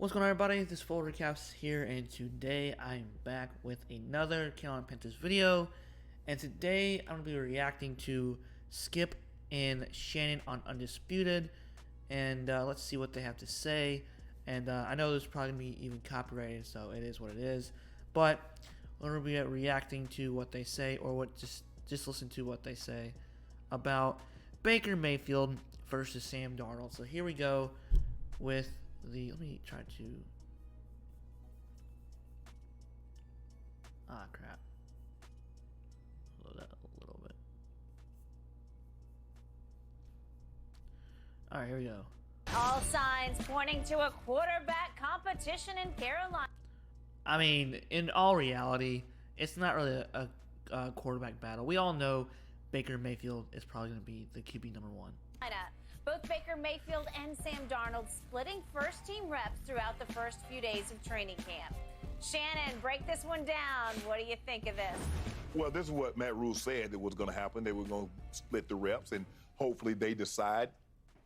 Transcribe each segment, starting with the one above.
What's going on, everybody? This is Full Recaps here, and today I'm back with another Carolina Panthers video. And today I'm going to be reacting to Skip and Shannon on Undisputed, and let's see what they have to say. And I know there's probably going to be even copyrighted, so it is what it is. But we're going to be reacting to what they say, or what just listen to what they say about Baker Mayfield versus Sam Darnold. So here we go with let me try to. Crap. Load that a little bit. Alright, here we go. All signs pointing to a quarterback competition in Carolina. I mean, in all reality, it's not really a quarterback battle. We all know Baker Mayfield is probably going to be the QB number one. Both Baker Mayfield and Sam Darnold splitting first-team reps throughout the first few days of training camp. Shannon, break this one down. What do you think of this? Well, this is what Matt Rule said that was going to happen. They were going to split the reps, and hopefully they decide,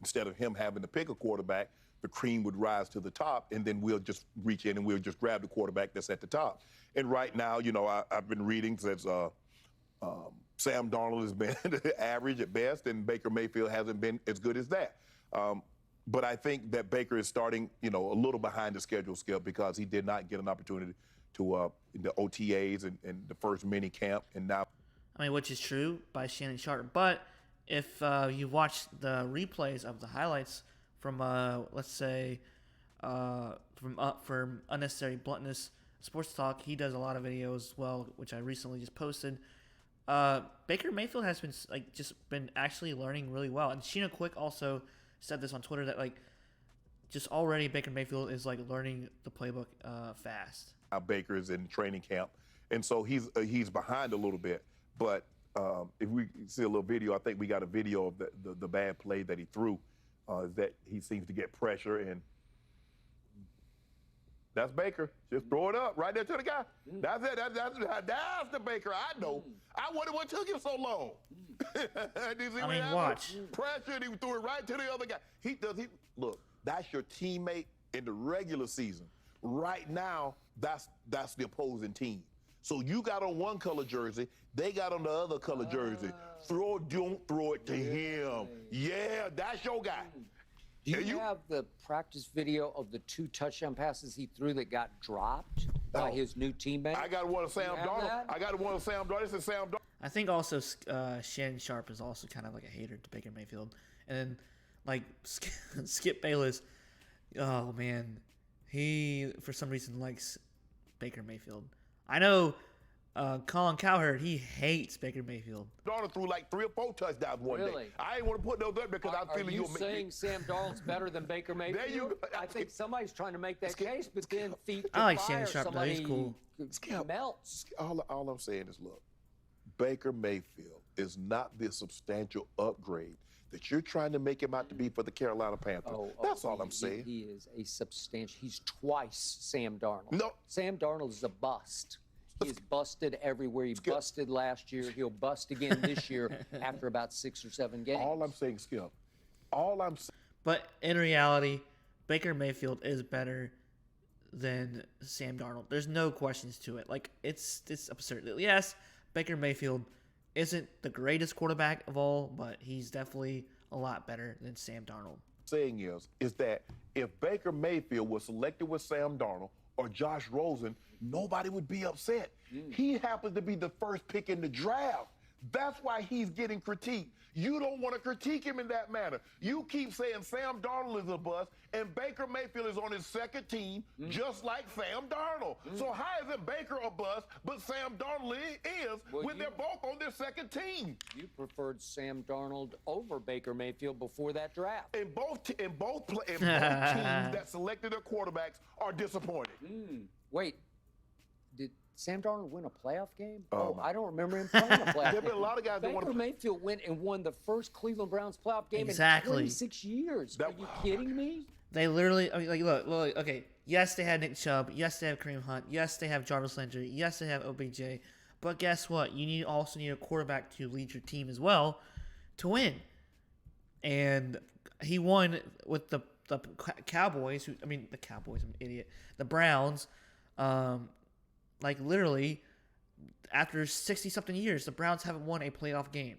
instead of him having to pick a quarterback, the cream would rise to the top, and then we'll just reach in and we'll just grab the quarterback that's at the top. And right now, you know, I've been reading since Sam Darnold has been average at best, and Baker Mayfield hasn't been as good as that. But I think that Baker is starting, you know, a little behind the schedule, Skip, because he did not get an opportunity to in the OTAs and the first mini camp, and now. I mean, which is true by Shannon Sharpe. But if you watch the replays of the highlights from, let's say, from Unnecessary Bluntness Sports Talk, he does a lot of videos as well, which I recently just posted. Baker Mayfield has been actually learning really well, and Sheena Quick also said this on Twitter that just already Baker Mayfield is learning the playbook fast. Baker is in training camp, and so he's behind a little bit. But if we see a little video, I think we got a video of the bad play that he threw. That he seems to get pressure, and that's Baker. Just throw it up right there to the guy. That's it. That's the Baker I know. I wonder what took him so long. I mean, watch. Pressure, and he threw it right to the other guy. Look, that's your teammate in the regular season. Right now, that's the opposing team. So you got on one color jersey, they got on the other color jersey. Don't throw it to him. Yeah, that's your guy. Do you have the practice video of the 2 touchdown passes he threw that got dropped by his new teammate? I got one of Sam Darnold. I got one of Sam Darnold. This is Sam Darnold. I think also Shannon Sharpe is also kind of like a hater to Baker Mayfield. And then, Skip Bayless, oh, man, he, for some reason, likes Baker Mayfield. I know Colin Cowherd, he hates Baker Mayfield. Darnold threw 3 or 4 touchdowns one day. I ain't want to put those up because I'm feeling you're saying Sam Darnold's better than Baker Mayfield? There you go. I think somebody's trying to make that case, but then feet to I like fire, Shannon Sharpe, though. He's cool. Melts. All I'm saying is, look, Baker Mayfield is not the substantial upgrade that you're trying to make him out to be for the Carolina Panthers. That's all I'm saying. He is a substantial. He's twice Sam Darnold. No. Sam Darnold is a bust. He is busted everywhere. He busted last year. He'll bust again this year after about 6 or 7 games. All I'm saying, Skip, all I'm saying. But in reality, Baker Mayfield is better than Sam Darnold. There's no questions to it. It's absurd. Yes, Baker Mayfield isn't the greatest quarterback of all, but he's definitely a lot better than Sam Darnold. Saying is that if Baker Mayfield was selected with Sam Darnold or Josh Rosen, nobody would be upset. He happens to be the first pick in the draft. That's why he's getting critiqued. You don't want to critique him in that manner. You keep saying Sam Darnold is a bust, and Baker Mayfield is on his second team, just like Sam Darnold. So how is it Baker a bust, but Sam Darnold is when they're both on their second team? You preferred Sam Darnold over Baker Mayfield before that draft. And both teams that selected their quarterbacks are disappointed. Wait, did Sam Darnold win a playoff game? I don't remember him playing a playoff game. There have been a lot of guys that Baker Mayfield went and won the first Cleveland Browns playoff game in 26 years. Are you kidding me? They literally, look, okay, yes, they had Nick Chubb. Yes, they have Kareem Hunt. Yes, they have Jarvis Landry. Yes, they have OBJ. But guess what? You also need a quarterback to lead your team as well to win. And he won with the Cowboys, I'm an idiot. The Browns, like literally, after 60-something years, the Browns haven't won a playoff game.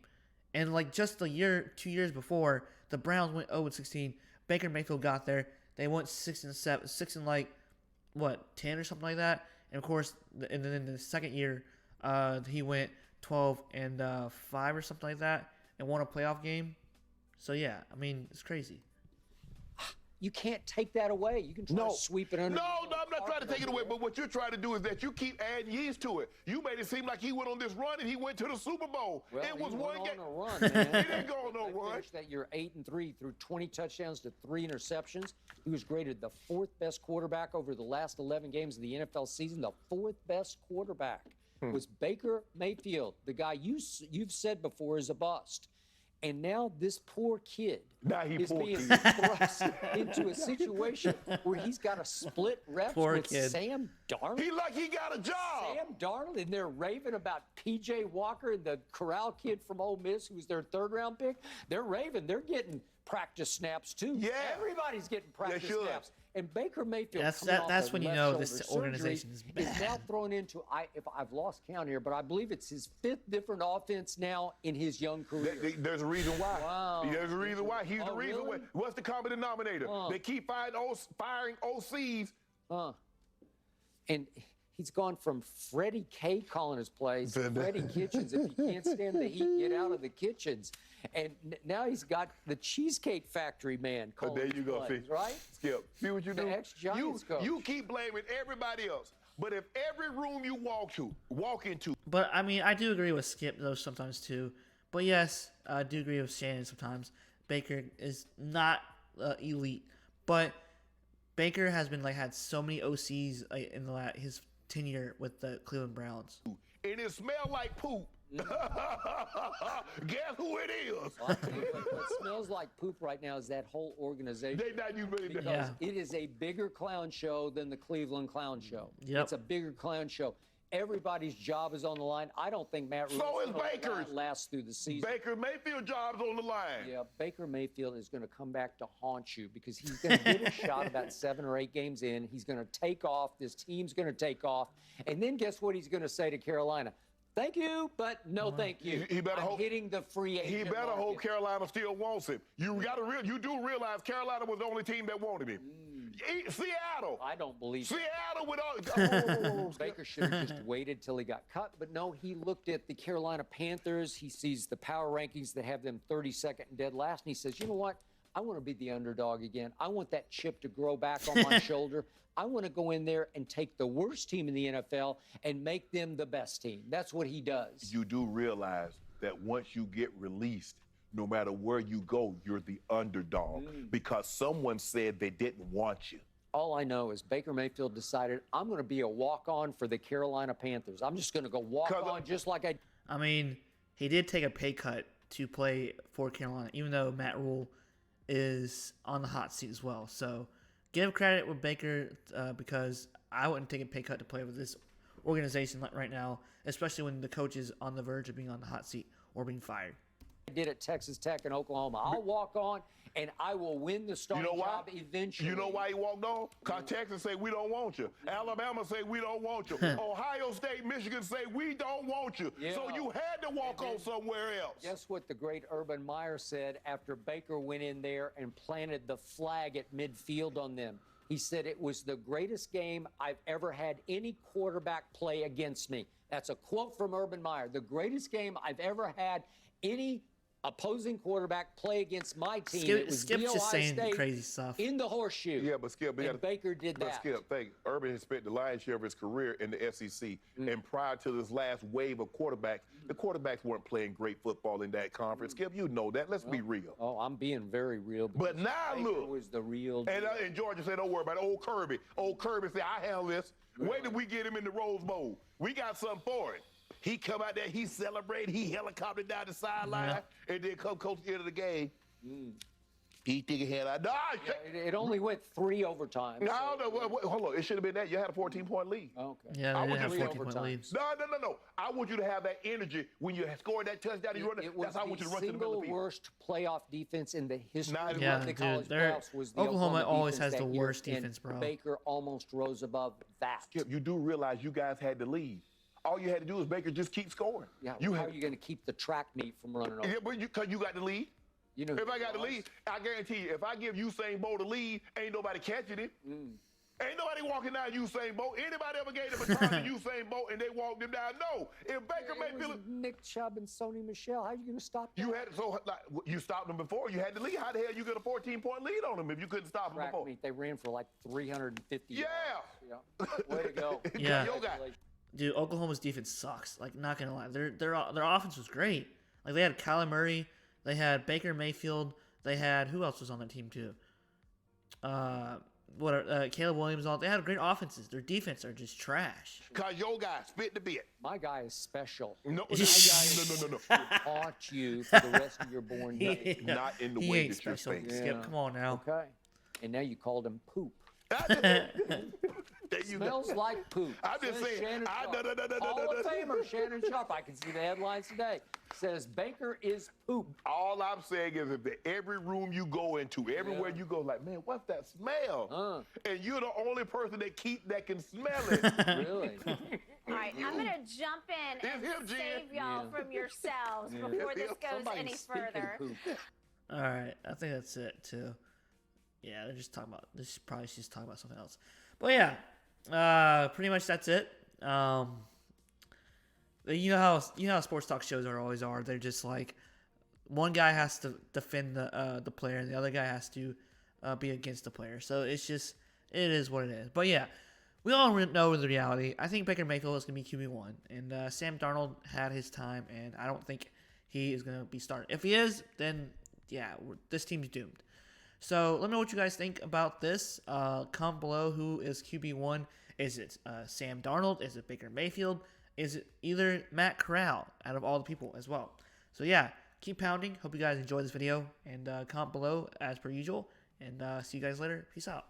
And like just 2 years before, the Browns went 0-16. Baker Mayfield got there. They went 6-7, 10 or something like that. And of course, and then the second year, he went 12-5 or something like that, and won a playoff game. So yeah, I mean, it's crazy. You can't take that away. You can try to sweep it under. No, I'm not trying to take it away. But what you're trying to do is that you keep adding years to it. You made it seem like he went on this run and he went to the Super Bowl. Well, it was he one went game. on a run, man. He didn't go on no They run. finished that year 8-3 through 20 touchdowns to 3 interceptions. He was graded the 4th best quarterback over the last 11 games of the NFL season. The 4th best quarterback was Baker Mayfield, the guy you've said before is a bust. And now this poor kid is being thrust into a situation where he's got to split reps with Sam Darnold. He like he got a job. Sam Darnold, and they're raving about P.J. Walker and the Corral kid from Ole Miss, who was their 3rd-round pick. They're raving. They're getting practice snaps, too. Yeah. Everybody's getting practice snaps. And Baker Mayfield, that's when you know this organization is bad. Is now thrown into, if I've lost count here, but I believe it's his 5th different offense now in his young career. There's a reason why. Wow. There's a reason why. He's the reason really? why. What's the common denominator? They keep firing OCs. And he's gone from Freddie K calling his plays to Freddie Kitchens. If you can't stand the heat, get out of the kitchens. And now he's got the Cheesecake Factory man calling There you go, plays, see. right? Skip, see what you do? The ex-Giants coach. You keep blaming everybody else. But if every room you walk into. But I mean, I do agree with Skip though sometimes too. But yes, I do agree with Shannon sometimes. Baker is not elite, but Baker has been had so many OCs in his tenure with the Cleveland Browns. And it smelled like poop. Guess who it is? Well, what smells like poop right now is that whole organization. Yeah. It is a bigger clown show than the Cleveland Clown Show. Yep. It's a bigger clown show. Everybody's job is on the line. I don't think Matt Rule lasts through the season. Baker Mayfield job's on the line. Yeah, Baker Mayfield is going to come back to haunt you because he's going to get a shot about 7 or 8 games in. He's going to take off. This team's going to take off. And then guess what he's going to say to Carolina? Thank you, but no thank you. He better hope hitting the free agent He better market. hope Carolina still wants him. You do realize Carolina was the only team that wanted him. Seattle. I don't believe Seattle with all. Baker should have just waited till he got cut, but no, he looked at the Carolina Panthers. He sees the power rankings that have them 32nd and dead last, and he says, you know what? I want to be the underdog again. I want that chip to grow back on my shoulder. I want to go in there and take the worst team in the NFL and make them the best team. That's what he does. You do realize that once you get released, no matter where you go, you're the underdog because someone said they didn't want you. All I know is Baker Mayfield decided, I'm going to be a walk-on for the Carolina Panthers. I'm just going to go walk-on just like I mean, he did take a pay cut to play for Carolina, even though Matt Rule is on the hot seat as well. So give credit with Baker because I wouldn't take a pay cut to play with this organization right now, especially when the coach is on the verge of being on the hot seat or being fired. did at Texas Tech and Oklahoma. I'll walk on, and I will win the starting job eventually. You know why he walked on? Because Texas say, we don't want you. Alabama say, we don't want you. Ohio State, Michigan say, we don't want you. Yeah. So you had to walk on somewhere else. Guess what the great Urban Meyer said after Baker went in there and planted the flag at midfield on them? He said it was the greatest game I've ever had any quarterback play against me. That's a quote from Urban Meyer. The greatest game I've ever had any opposing quarterback play against my team. It was Skip's just saying State crazy stuff. in the horseshoe. Yeah, but Skip, and Baker did that. Skip, Urban has spent the lion's share of his career in the SEC, and prior to this last wave of quarterbacks, the quarterbacks weren't playing great football in that conference. Skip, you know that. Let's be real. Oh, I'm being very real. But now Baker look, was the real deal. And Georgia said, "Don't worry about it." Old Kirby said, "I handle this." Wait till we get him in the Rose Bowl. We got something for it. He come out there, he celebrated, he helicoptered down the sideline, and then come coach the end of the game. He think he had no. It only went 3 overtimes. No, hold on. It should have been that. You had a 14-point lead. Okay. Yeah, I they want did have you to 14 point leads. No. I want you to have that energy when you scored that touchdown. You run. That's how I want you to run to the middle of the single field. worst playoff defense in the history of Yeah, the dude, college playoffs was the Oklahoma always defense has the that year, worst and defense, bro. Baker almost rose above that. Skip, you do realize you guys had the lead. All you had to do is Baker just keep scoring. Yeah, how are you going to keep the track meet from running over? Yeah, but because you got the lead. You know, If I got the lead, I guarantee you, if I give Usain Bolt the lead, ain't nobody catching it. Ain't nobody walking down Usain Bolt. Anybody ever gave them a baton to Usain Bolt and they walked him down? No. If Baker Mayfield, Nick Chubb and Sony Michelle, how are you going to stop that? you stopped them before. You had the lead. How the hell you get a 14-point lead on them if you couldn't stop them Track before? meet, they ran for like 350 Yeah. yards. Yeah. Way to go. Yeah. Yo, guy. Dude, Oklahoma's defense sucks. Like, not gonna lie, their offense was great. Like, they had Kyler Murray, they had Baker Mayfield, they had who else was on that team too? Caleb Williams. They had great offenses. Their defense are just trash. Cause your guy spit the bit. My guy is special. No, My guy is no. haunt you for the rest of your born days. Not in the He way ain't that you're special. thinking. Skip, come on now. Okay. And now you called him poop. There you go. Smells like poop. I'm just Says saying. Shannon Sharpe. No. Hall of Famer Shannon Sharpe. I can see the headlines today. Says Baker is poop. All I'm saying is that every room you go into, everywhere you go, like, man, what's that smell? And you're the only person that can smell it. Really? All right, I'm going to jump in and It's him, Jen. save y'all from yourselves before this goes Somebody's any stinking further. poop. All right, I think that's it too. Yeah, they're just talking about this. Probably she's talking about something else. But yeah, pretty much that's it. You know how sports talk shows always are. They're just like one guy has to defend the player, and the other guy has to be against the player. So it is what it is. But yeah, we all know the reality. I think Baker Mayfield is going to be QB1, and Sam Darnold had his time, and I don't think he is going to be started. If he is, then yeah, this team's doomed. So let me know what you guys think about this. Comment below who is QB1. Is it Sam Darnold? Is it Baker Mayfield? Is it either Matt Corral out of all the people as well? So yeah, keep pounding. Hope you guys enjoyed this video. And comment below as per usual. And see you guys later. Peace out.